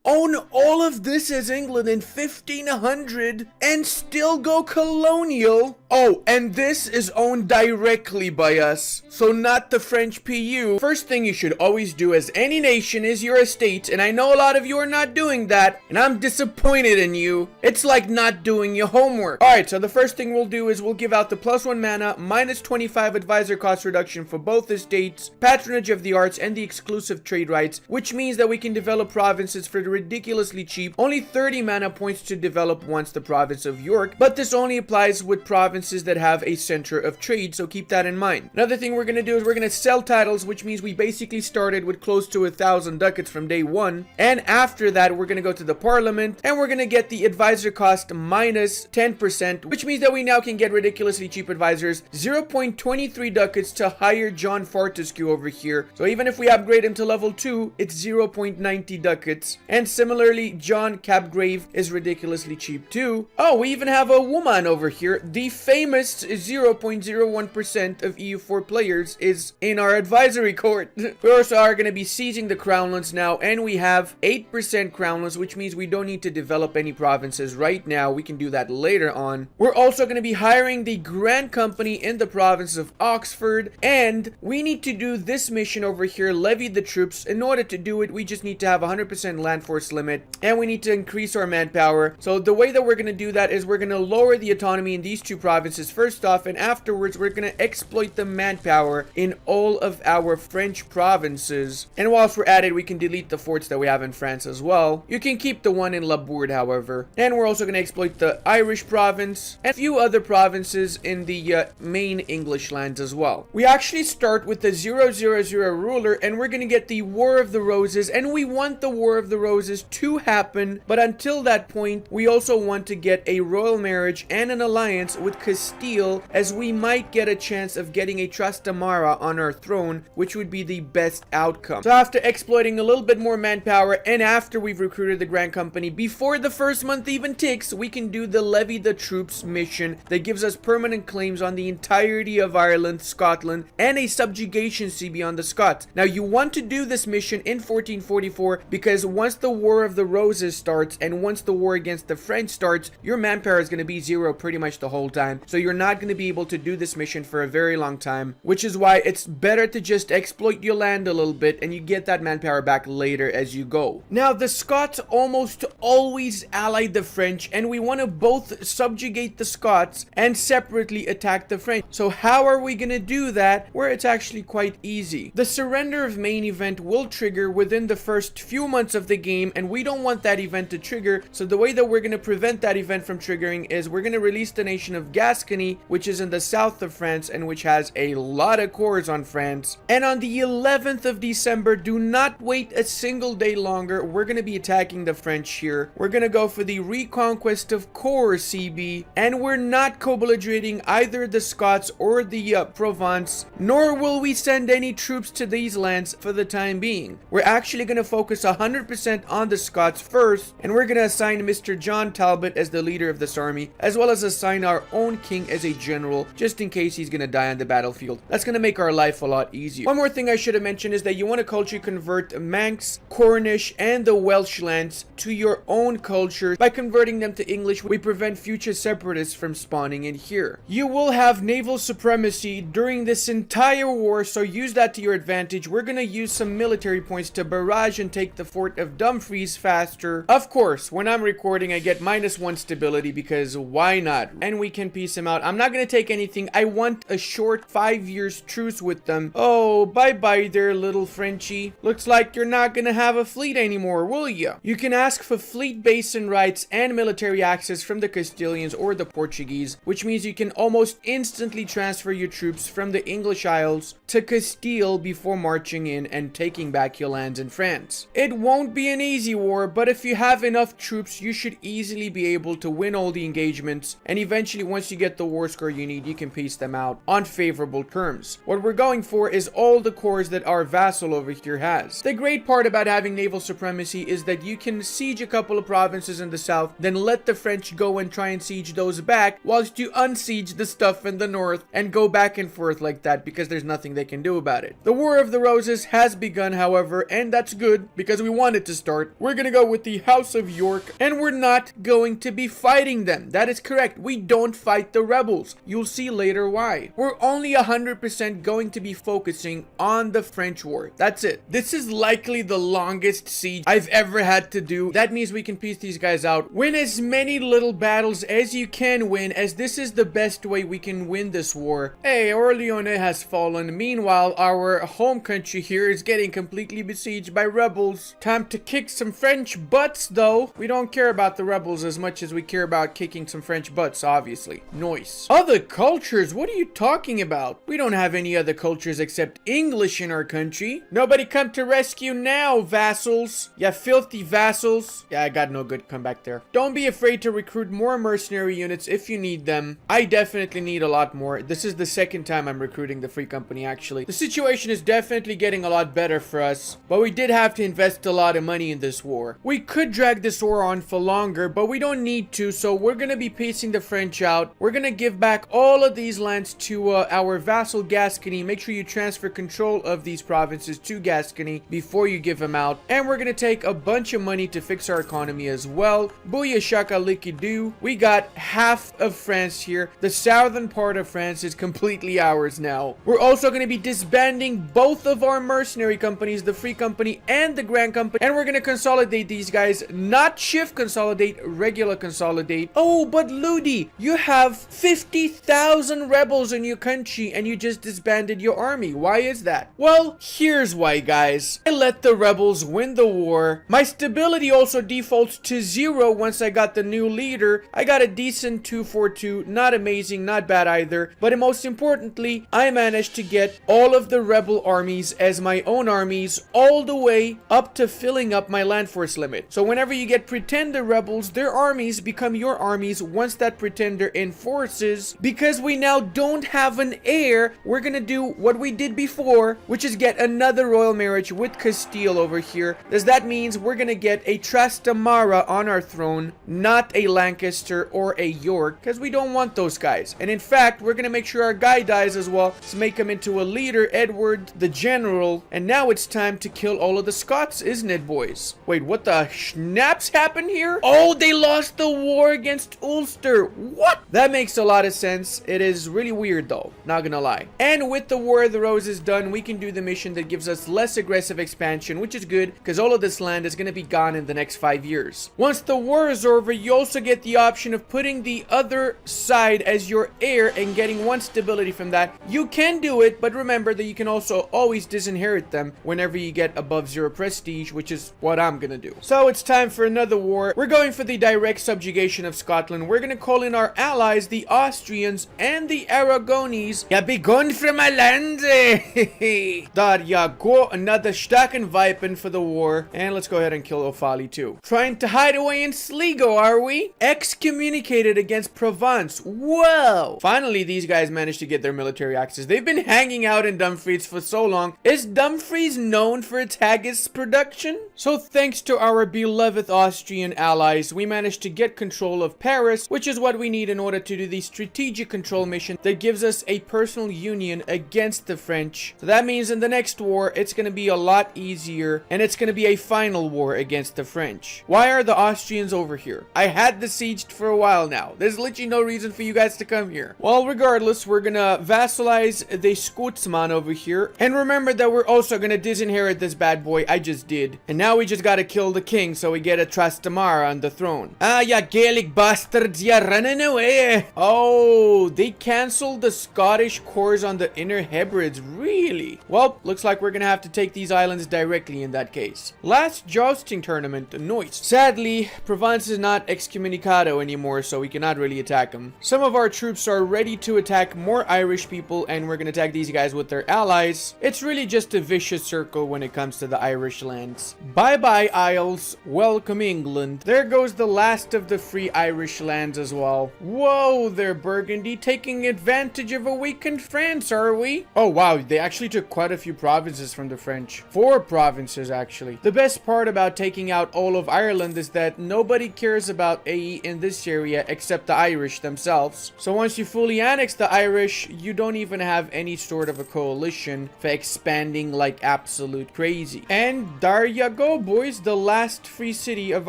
own all of this as England in 1500 and still go colonial. Oh, and this is owned directly by us, so not the French PU. First thing you should always do as any nation is your estate, and I know a lot of you are not doing that, and I'm disappointed in you. It's like not doing your homework. Alright, so the first thing we'll do is we'll give out the +1 mana, -25 advisor cost reduction for both estates, patronage of the arts, and the exclusive trade rights, which means that we can develop provinces for ridiculously cheap, only 30 mana points to develop once the province of York, but this only applies with provinces that have a center of trade, so keep that in mind. Another thing we're going to do is we're going to sell titles, which means we basically started with close to 1,000 ducats from day one, and after that we're going to go to the parliament, and we're going to get the advisor cost -10%, which means that we now can get ridiculously cheap advisors, 0.23 ducats to hire John Fortescue over here, so even if we upgrade him to level 2, it's 0.90 ducats, and similarly John Capgrave is ridiculously cheap too. Oh, we even have a woman over here. The famous 0.01% of EU4 players is in our advisory court. We also are going to be seizing the crownlands now, and we have 8% crownlands, which means we don't need to develop any provinces right now. We can do that later on. We're also going to be hiring the Grand Company in the province of Oxford, and we need to do this mission over here, levy the troops. In order to do it, we just need to have 100% land force limit, and we need to increase our manpower. So the way that we're going to do that is we're going to lower the autonomy in these two provinces first off, and afterwards we're going to exploit the manpower in all of our French provinces. And whilst we're at it, we can delete the forts that we have in France as well. You can keep the one in Labourd, however. And we're also going to exploit the Irish province and a few other provinces in the main English lands as well. We actually start with the 000 ruler, and we're going to get the War of the Roses, and we want the War of the Roses to happen, but until that point we also want to get a royal marriage and an alliance with Castile, as we might get a chance of getting a Trastamara on our throne, which would be the best outcome. So after exploiting a little bit more manpower, and after we've recruited the Grand Company, before the first month even ticks, we can do the Levy the Troops mission that gives us permanent claims on the entirety of Ireland, Scotland, and a subjugation CB on the Scots. Now you want to do this mission in 1444 because once the War of the Roses starts, and once the war against the French starts, your manpower is going to be 0 pretty much the whole time. So you're not going to be able to do this mission for a very long time, which is why it's better to just exploit your land a little bit and you get that manpower back later as you go. Now the Scots almost always ally the French, and we want to both subjugate the Scots and separately attack the French. So how are we going to do that? Where it's actually quite easy. The surrender of main event will trigger within the first few months of the game, and we don't want that event to trigger. So the way that we're going to prevent that event from triggering is we're going to release the nation of Gascony, which is in the south of France and which has a lot of cores on France. And on the 11th of December, do not wait a single day longer, we're going to be attacking the French here. We're going to go for the reconquest of Core CB, and we're not co-belligerating either the Scots or the Provence, nor will we send any troops to these lands for the time being. We're actually going to focus 100% on the Scots first, and we're going to assign Mr. John Talbot as the leader of this army, as well as assign our own king as a general, just in case he's going to die on the battlefield. That's going to make our life a lot easier. One more thing I should have mentioned is that you want to culture convert Manx, Cornish, and the Welsh lands to your own culture. By converting them to English, we prevent future separatists from spawning in here. You will have naval supremacy during this entire war, so use that to your advantage. We're going to use some military points to barrage and take the fort of Dumfries faster. Of course, when I'm recording, I get -1 stability because why not? And we can piece him out. I'm not going to take anything. I want a short 5 years truce with them. Oh, bye-bye there, little Frenchie. Looks like you're not going to have a fleet anymore, will you? You can ask for fleet basin rights and military access from the Castilians or the Portuguese, which means you can almost instantly transfer your troops from the English Isles to Castile before marching in and taking back your lands in France. It won't be an easy war, but if you have enough troops, you should easily be able to win all the engagements, and eventually once you get the war score you need, you can piece them out on favorable terms. What we're going for is all the cores that our vassal over here has. The great part about having naval supremacy is that you can siege a couple of provinces in the south, then let the French go and try and siege those back, whilst you unsiege the stuff in the north and go back and forth like that, because there's nothing they can do about it. The War of the Roses has begun, however, and that's good because we want it to start. start. We're gonna go with the House of York, and we're not going to be fighting them. That is correct. We don't fight the rebels. You'll see later why. We're only 100% going to be focusing on the French war. That's it. This is likely the longest siege I've ever had to do. That means we can piece these guys out. Win as many little battles as you can win, as this is the best way we can win this war. Hey, Orleans has fallen. Meanwhile, our home country here is getting completely besieged by rebels. Time to kick some French butts, though. We don't care about the rebels as much as we care about kicking some French butts, obviously. Noise. Other cultures? What are you talking about? We don't have any other cultures except English in our country. Nobody come to rescue now, vassals. Yeah, filthy vassals. Yeah, I got no good comeback there. Don't be afraid to recruit more mercenary units if you need them. I definitely need a lot more. This is the second time I'm recruiting the Free Company, actually. The situation is definitely getting a lot better for us, but we did have to invest a lot of money in this war. We could drag this war on for longer, but we don't need to, so we're gonna be pacing the French out. We're gonna give back all of these lands to our vassal Gascony. Make sure you transfer control of these provinces to Gascony before you give them out, and we're gonna take a bunch of money to fix our economy as well. Booyah shaka licky doo. We got half of France here. The southern part of France is completely ours now. We're also going to be disbanding both of our mercenary companies, the Free Company and the Grand Company, and we're going to consolidate these guys, not shift consolidate, regular consolidate. Oh, but Ludi, you have 50,000 rebels in your country and you just disbanded your army. Why is that? Well, here's why, guys. I let the rebels win the war. My stability also defaults to 0 once I got the new leader. I got a decent 242, not amazing, not bad either, but most importantly, I managed to get all of the rebel armies as my own armies all the way up to filling up my land force limit. So whenever you get pretender rebels, their armies become your armies once that pretender enforces. Because we now don't have an heir, we're gonna do what we did before, which is get another royal marriage with Castile over here. That means we're gonna get a Trastamara on our throne, not a Lancaster or a York, because we don't want those guys. And in fact, we're gonna make sure our guy dies as well to make him into a leader, Edward the General. And now it's time to kill all of the Scots, isn't it, boys? Wait, what the schnaps happened here? Oh, they lost the war against Ulster. What? That makes a lot of sense. It is really weird though, not gonna lie. And with the War of the Roses done, we can do the mission that gives us less aggressive expansion, which is good because all of this land is gonna be gone in the next 5 years. Once the war is over, you also get the option of putting the other side as your heir and getting 1 stability from that. You can do it, but remember that you can also always disinherit them whenever you get above 0 prestige, which is what I'm gonna do. So it's time for another war. We're going for the direct subjugation of Scotland. We're gonna call in our allies, the Austrians and the Aragones. Ja, be gone from my land. There ya go, another starken weapon for the war. And let's go ahead and kill Offaly too. Trying to hide away in Sligo, are we? Excommunicated against Provence. Whoa! Finally, these guys managed to get their military access. They've been hanging out in Dumfries for so long. Is Dumfries known for its haggis production? So thanks to our beloved Austrian allies, we managed to get control of Paris, which is what we need in order to do the strategic control mission that gives us a personal union against the French. So that means in the next war, it's going to be a lot easier, and it's going to be a final war against the French. Why are the Austrians over here? I had besieged for a while now. There's literally no reason for you guys to come here. Well, regardless, we're gonna vassalize the Scotsman over here. And remember that we're also gonna disinherit this bad boy. I just did. And now we just gotta kill the king so we get a Trastamara on the throne. Ah, ya Gaelic bastards, ya running away. Oh, they canceled the Scottish cores on the Inner Hebrides. Really? Well, looks like we're gonna have to take these islands directly in that case. Last jousting tournament, noise. Sadly, Provence is not excommunicado anymore, so we cannot really attack them. Some of our troops are ready to attack more Irish people, and we're gonna attack these guys with their allies. It's really just a vicious circle when it comes to the Irish lands. Bye-bye, Isles. Welcome, England. There goes the last of the free Irish lands as well. Whoa there, Burgundy. Taking advantage of a weakened France, are we? Oh, wow. They actually took quite a few provinces from the French. 4 provinces, actually. The best part about taking out all of Ireland is that nobody cares about AE in this area except the Irish themselves. So once you fully annex the Irish, you don't even have any sort of a coalition for expanding like absolute crazy. And there you go, boys, the last free city of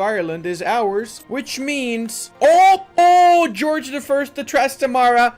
Ireland is ours, which means... Oh, George the First, the Trastamara.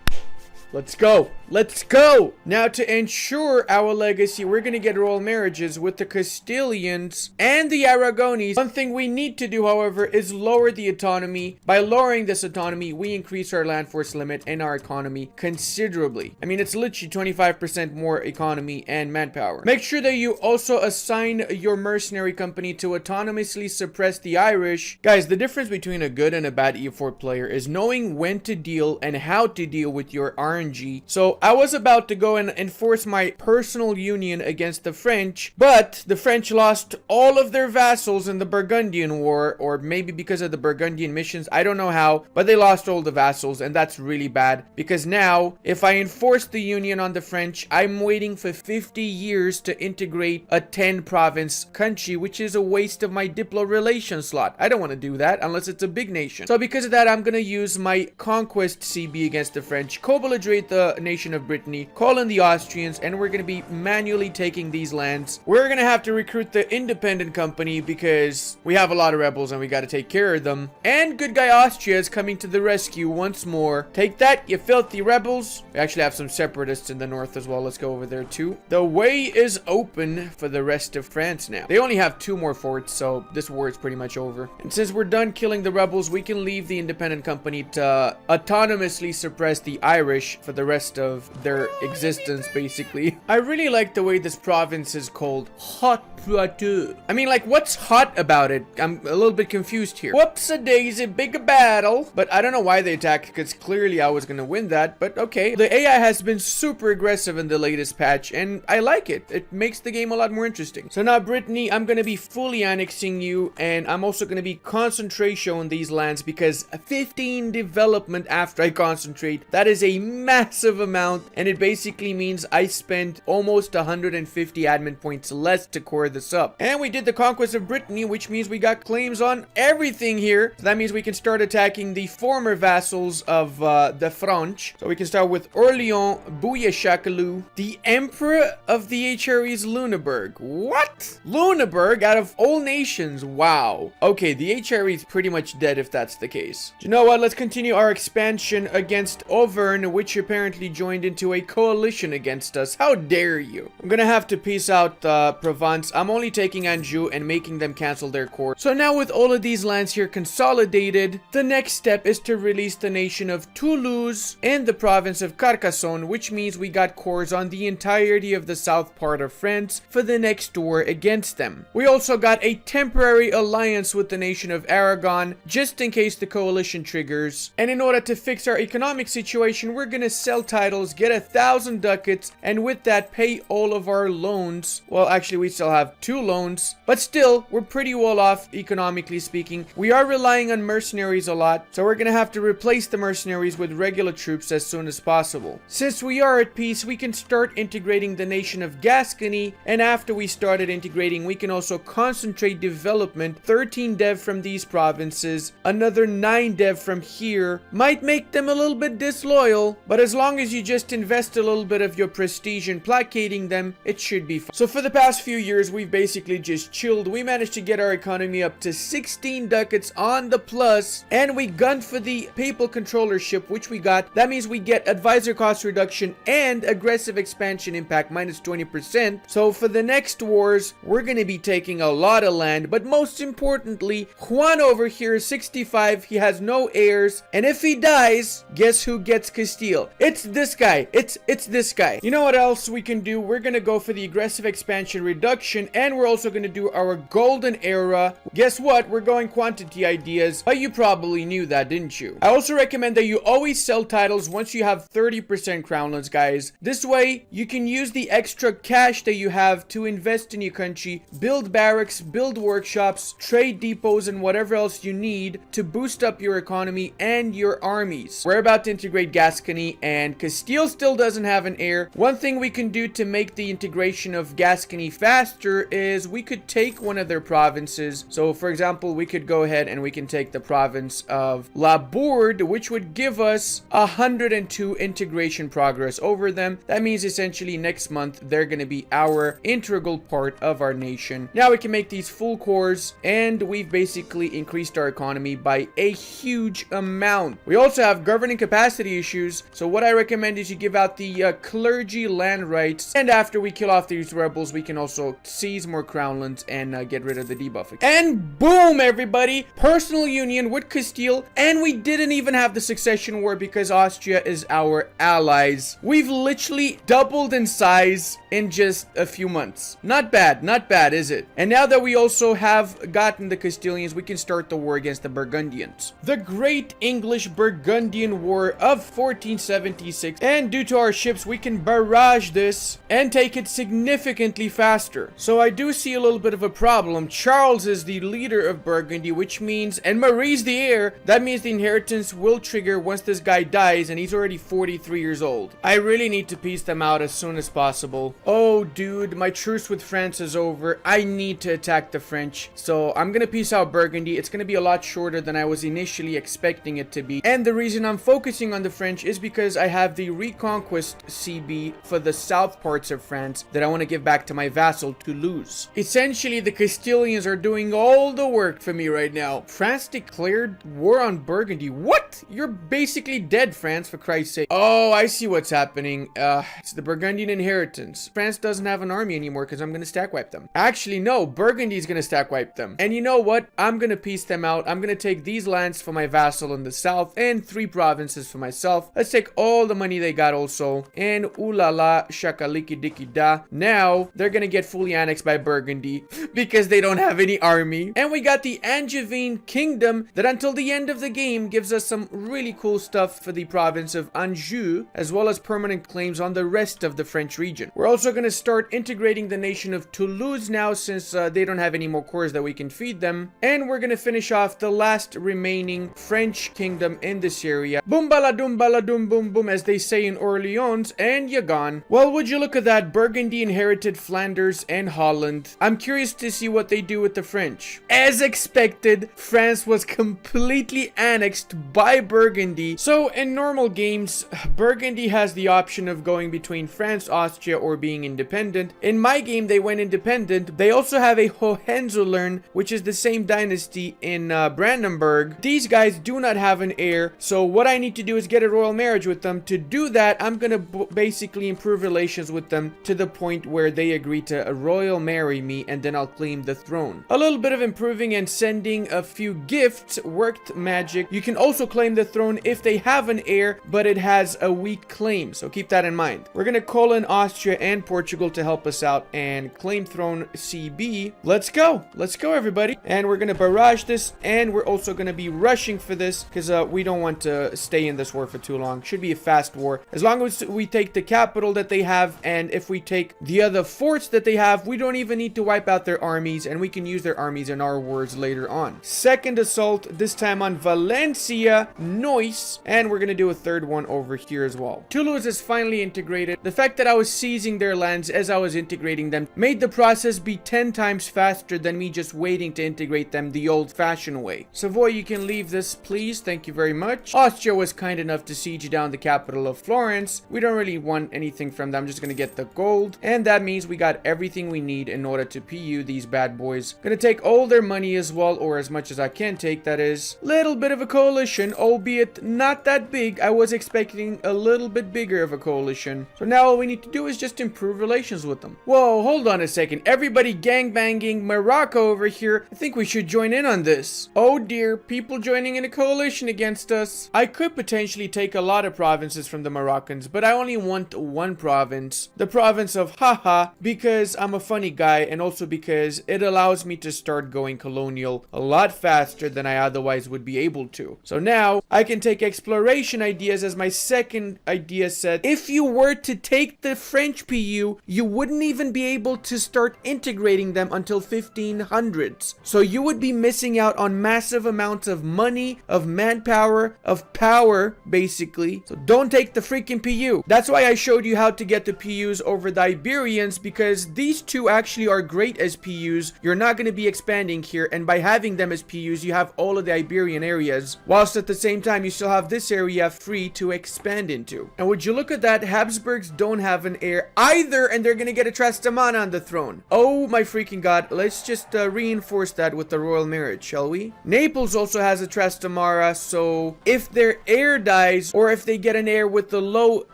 Let's go. Let's go! Now, to ensure our legacy, we're gonna get royal marriages with the Castilians and the Aragonese. One thing we need to do, however, is lower the autonomy. By lowering this autonomy, we increase our land force limit and our economy considerably. I mean, it's literally 25% more economy and manpower. Make sure that you also assign your mercenary company to autonomously suppress the Irish. Guys, the difference between a good and a bad EU4 player is knowing when to deal and how to deal with your RNG. So, I was about to go and enforce my personal union against the French, but the French lost all of their vassals in the Burgundian War, or maybe because of the Burgundian missions, I don't know how, but they lost all the vassals, and that's really bad, because now, if I enforce the union on the French, I'm waiting for 50 years to integrate a 10-province country, which is a waste of my Diplo relation slot. I don't want to do that, unless it's a big nation. So because of that, I'm going to use my Conquest CB against the French, co-belligerate the nation of Brittany, call in the Austrians, and we're going to be manually taking these lands. We're going to have to recruit the independent company because we have a lot of rebels and we got to take care of them. And good guy Austria is coming to the rescue once more. Take that, you filthy rebels. We actually have some separatists in the north as well. Let's go over there too. The way is open for the rest of France now. They only have 2 more forts, so this war is pretty much over. And since we're done killing the rebels, we can leave the independent company to autonomously suppress the Irish for the rest of their existence, basically. I really like the way this province is called Hot Plateau. I mean, like, what's hot about it? I'm a little bit confused here. Whoops-a-daisy, big battle. But I don't know why they attacked, because clearly I was gonna win that, but okay. The AI has been super aggressive in the latest patch, and I like it. It makes the game a lot more interesting. So now, Brittany, I'm gonna be fully annexing you, and I'm also gonna be concentration on these lands, because 15 development after I concentrate, that is a massive amount, and it basically means I spent almost 150 admin points less to core this up. And we did the conquest of Brittany, which means we got claims on everything here. So that means we can start attacking the former vassals of the French. So we can start with Orleans, Bouillé-Châteauroux, the Emperor of the HRE's Lüneburg. What? Lüneburg out of all nations? Wow. Okay, the HRE is pretty much dead if that's the case. Do you know what? Let's continue our expansion against Auvergne, which apparently joined into a coalition against us. How dare you? I'm gonna have to peace out Provence. I'm only taking Anjou and making them cancel their court. So now with all of these lands here consolidated, the next step is to release the nation of Toulouse and the province of Carcassonne, which means we got cores on the entirety of the south part of France for the next war against them. We also got a temporary alliance with the nation of Aragon, just in case the coalition triggers. And in order to fix our economic situation, we're gonna sell titles, get 1,000 ducats, and with that pay all of our loans. Well, actually we still have 2 loans, but still we're pretty well off economically speaking. We are relying on mercenaries a lot, so we're gonna have to replace the mercenaries with regular troops as soon as possible. Since we are at peace, we can start integrating the nation of Gascony, and after we started integrating, we can also concentrate development. 13 dev from these provinces, another 9 dev from here. Might make them a little bit disloyal, but as long as you just invest a little bit of your prestige in placating them, it should be fine. So for the past few years, we've basically just chilled. We managed to get our economy up to 16 ducats on the plus, and we gunned for the papal controllership, which we got. That means we get advisor cost reduction and aggressive expansion impact minus 20%. So for the next wars, we're going to be taking a lot of land, but most importantly, Juan over here is 65. He has no heirs, and if he dies, guess who gets Castile? It's this guy. It's this guy. You know what else we can do? We're going to go for the aggressive expansion reduction, and we're also going to do our golden era. Guess what? We're going quantity ideas, but you probably knew that, didn't you? I also recommend that you always sell titles once you have 30% crownlands, guys. This way, you can use the extra cash that you have to invest in your country, build barracks, build workshops, trade depots, and whatever else you need to boost up your economy and your armies. We're about to integrate Gascony and Castile Castile still doesn't have an heir. One thing we can do to make the integration of Gascony faster is we could take one of their provinces. So for example, we could go ahead and we can take the province of La Bourde, which would give us 102 integration progress over them. That means essentially next month they're going to be our integral part of our nation. Now we can make these full cores, and we've basically increased our economy by a huge amount. We also have governing capacity issues, so what I recommend is you give out the clergy land rights, and after we kill off these rebels, we can also seize more crown lands and get rid of the debuff. And boom, everybody, personal union with Castile, and we didn't even have the succession war because Austria is our allies. We've literally doubled in size in just a few months. Not bad, is it? And now that we also have gotten the Castilians, we can start the war against the Burgundians. The Great English-Burgundian War of 1476. And due to our ships, we can barrage this and take it significantly faster. So I do see a little bit of a problem. Charles is the leader of Burgundy, which means, and Marie's the heir, that means the inheritance will trigger once this guy dies, and he's already 43 years old. I really need to piece them out as soon as possible. Oh, dude, my truce with France is over. I need to attack the French. So I'm gonna piece out Burgundy. It's gonna be a lot shorter than I was initially expecting it to be. And the reason I'm focusing on the French is because I have the Reconquest CB for the south parts of France that I want to give back to my vassal Toulouse. Essentially, the Castilians are doing all the work for me right now. France declared war on Burgundy. What? You're basically dead, France, for Christ's sake. Oh, I see what's happening. It's the Burgundian inheritance. France doesn't have an army anymore because I'm going to stack wipe them. Actually, no, Burgundy's going to stack wipe them. And you know what? I'm going to piece them out. I'm going to take these lands for my vassal in the south and 3 provinces for myself. Let's take all the money they got also. And ooh la la, shakaliki diki da. Now, they're going to get fully annexed by Burgundy because they don't have any army. And we got the Angevin Kingdom that until the end of the game gives us some really cool stuff for the province of Anjou, as well as permanent claims on the rest of the French region. We're also going to start integrating the nation of Toulouse now, since they don't have any more cores that we can feed them. And we're going to finish off the last remaining French kingdom in this area. Boom bala doom boom boom, as they say in Orleans, and you're gone. Well, would you look at that? Burgundy inherited Flanders and Holland. I'm curious to see what they do with the French. As expected, France was completely annexed by Burgundy. So in normal games, Burgundy has the option of going between France, Austria, or being independent. In my game, they went independent. They also have a Hohenzollern, which is the same dynasty in Brandenburg. These guys do not have an heir, so what I need to do is get a royal marriage with them. To do that, I'm gonna basically improve relations with them to the point where they agree to royal marry me, and then I'll claim the throne. A little bit of improving and sending a few gifts worked magic. You can also claim the throne if they have an heir, but it has a weak claim, so keep that in mind. We're gonna call in Austria and Portugal to help us out and claim throne CB. Let's go everybody. And we're gonna barrage this, and we're also gonna be rushing for this because we don't want to stay in this war for too long. Should be a fast war. As long as we take the capital that they have, and if we take the other forts that they have, we don't even need to wipe out their armies, and we can use their armies in our wars later on. Second assault, this time on Valencia, Noise, and we're gonna do a third one over here as well. Toulouse is finally integrated. The fact that I was seizing their lands as I was integrating them made the process be 10 times faster than me just waiting to integrate them the old-fashioned way. Savoy, you can leave this, please. Thank you very much. Austria was kind enough to siege down the capital of Florence. We don't really want anything from them. I'm just gonna get the gold, and that means we got everything we need in order to PU these bad boys. Gonna take all their money as well, or as much as I can take, that is. Little bit of a coalition, albeit not that big. I was expecting a little bit bigger of a coalition. So now all we need to do is just improve relations with them. Whoa, hold on a second. Everybody gangbanging Morocco over here. I think we should join in on this. Oh dear, people joining in a coalition against us. I could potentially take a lot of provinces from the Moroccans, but I only want one province. The province of Haha, because I'm a funny guy, and also because it allows me to start going colonial a lot faster than I otherwise would be able to. So now I can take exploration ideas as my second idea set. If you were to take the French PU, you wouldn't even be able to start integrating them until 1500s. So you would be missing out on massive amounts of money, of manpower, of power, basically. So don't take the the freaking PU. That's why I showed you how to get the PUs over the Iberians, because these two actually are great as PUs. You're not going to be expanding here, and by having them as PUs, you have all of the Iberian areas, whilst at the same time, you still have this area free to expand into. And would you look at that, Habsburgs don't have an heir either, and they're going to get a Trastamara on the throne. Oh my freaking god, let's just reinforce that with the royal marriage, shall we? Naples also has a Trastamara, so if their heir dies, or if they get an heir with the low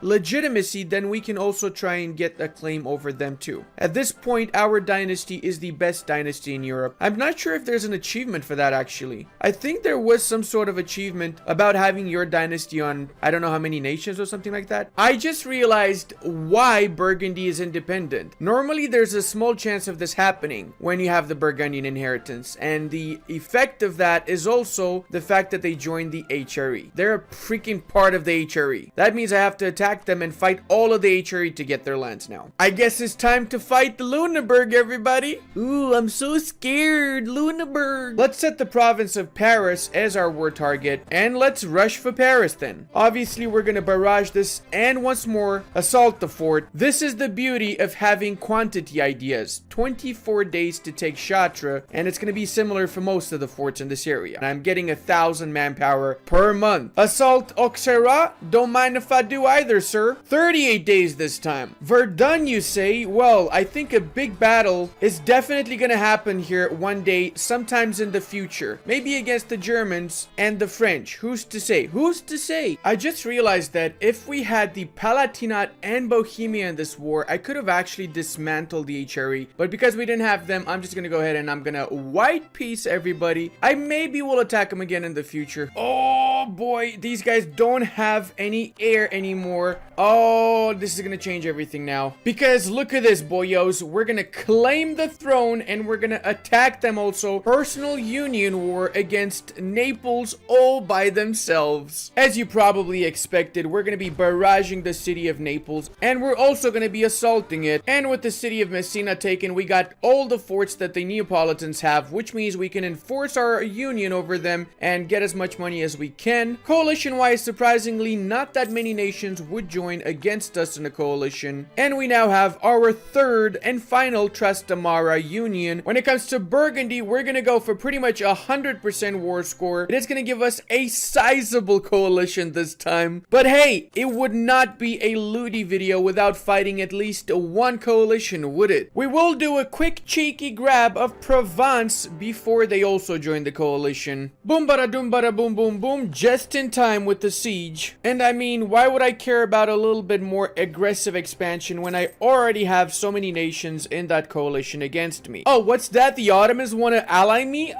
legitimacy, then we can also try and get a claim over them too. At this point, our dynasty is the best dynasty in Europe. I'm not sure if there's an achievement for that actually. I think there was some sort of achievement about having your dynasty on, I don't know how many nations or something like that. I just realized why Burgundy is independent. Normally there's a small chance of this happening when you have the Burgundian inheritance, and the effect of that is also the fact that they joined the HRE. They're a freaking part of the HRE. That means I have to attack them and fight all of the HRE to get their lands now. I guess it's time to fight the Lunenburg, everybody. Ooh, I'm so scared, Lunenburg. Let's set the province of Paris as our war target, and let's rush for Paris then. Obviously, we're gonna barrage this and once more assault the fort. This is the beauty of having quantity ideas. 24 days to take Chartres, and it's gonna be similar for most of the forts in this area. And I'm getting 1,000 manpower per month. Assault Auxerre? Don't mind if I do either, sir. 38 days this time. Verdun, you say? Well, I think a big battle is definitely gonna happen here one day, sometimes in the future. Maybe against the Germans and the French. Who's to say? Who's to say? I just realized that if we had the Palatinate and Bohemia in this war, I could have actually dismantled the HRE. But because we didn't have them, I'm just gonna go ahead and I'm gonna white peace everybody. I maybe will attack them again in the future. Oh boy, these guys don't have any air anymore. Oh, this is gonna change everything now. Because look at this, boyos. We're gonna claim the throne and we're gonna attack them also. Personal union war against Naples all by themselves. As you probably expected, we're gonna be barraging the city of Naples, and we're also gonna be assaulting it. And with the city of Messina taken, we got all the forts that the Neapolitans have, which means we can enforce our union over them and get as much money as we can. Coalition-wise, surprisingly, not that many nations would join against us in a coalition. And we now have our third and final Trastamara union. When it comes to Burgundy, we're gonna go for pretty much 100% war score. It is gonna give us a sizable coalition this time. But hey, it would not be a Ludi video without fighting at least one coalition, would it? We will do a quick cheeky grab of Provence before they also join the coalition. Boom bada doom bada boom boom boom, just in time with the siege. And I mean, why would I care about a little bit more aggressive expansion when I already have so many nations in that coalition against me? Oh, what's that? The Ottomans want to ally me?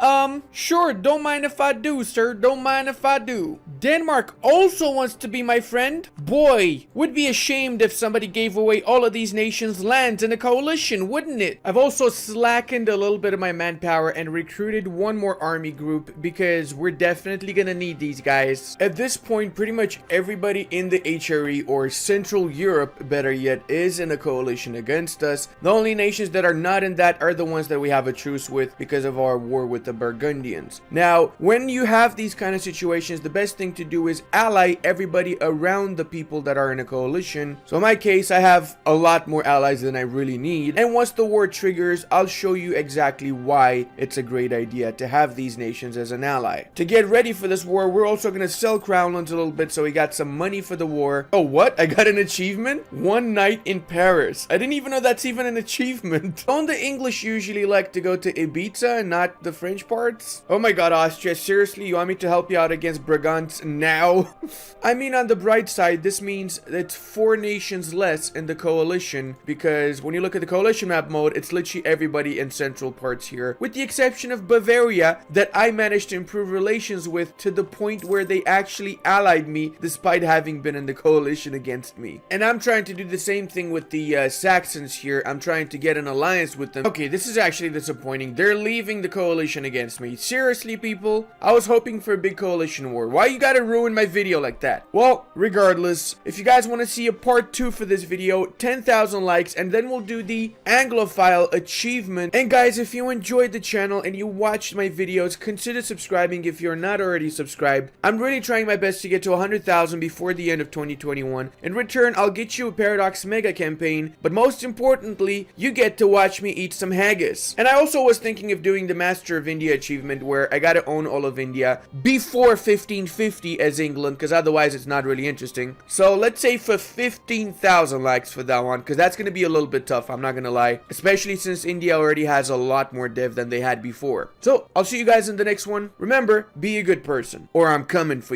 Sure, don't mind if I do, sir. Don't mind if I do. Denmark also wants to be my friend. Boy, would be ashamed if somebody gave away all of these nations' lands in a coalition, wouldn't it? I've also slackened a little bit of my manpower and recruited one more army group because we're definitely gonna need these guys. At this point, pretty much everybody in the HRE, or Central Europe, better yet, is in a coalition against us. The only nations that are not in that are the ones that we have a truce with because of our war with the Burgundians. Now, when you have these kind of situations, the best thing to do is ally everybody around the people that are in a coalition. So in my case, I have a lot more allies than I really need. And once the war triggers, I'll show you exactly why it's a great idea to have these nations as an ally. To get ready for this war, we're also going to sell crownlands a little bit so we got some money for the war. Oh, what? I got an achievement? One night in Paris. I didn't even know that's even an achievement. Don't the English usually like to go to Ibiza and not the French parts? Oh my god, Austria, seriously, you want me to help you out against Brabant now? I mean, on the bright side, this means it's 4 nations less in the coalition, because when you look at the coalition map mode, it's literally everybody in central parts here, with the exception of Bavaria, that I managed to improve relations with to the point where they actually allied me despite having been in the coalition against me. And I'm trying to do the same thing with the Saxons here. I'm trying to get an alliance with them. Okay, this is actually disappointing. They're leaving the coalition against me. Seriously, people? I was hoping for a big coalition war. Why you guys gotta ruin my video like that? Well, regardless, if you guys want to see a part 2 for this video, 10,000 likes, and then we'll do the Anglophile achievement. And guys, if you enjoyed the channel and you watched my videos, consider subscribing if you're not already subscribed. I'm really trying my best to get to 100,000 before the end of 2021. In return, I'll get you a Paradox Mega campaign, but most importantly, you get to watch me eat some haggis. And I also was thinking of doing the Master of India achievement where I gotta own all of India before 1550 as England, because otherwise it's not really interesting. So let's say for 15,000 likes for that one, because that's gonna be a little bit tough, I'm not gonna lie, especially since India already has a lot more dev than they had before. So I'll see you guys in the next one. Remember, be a good person, or I'm coming for you.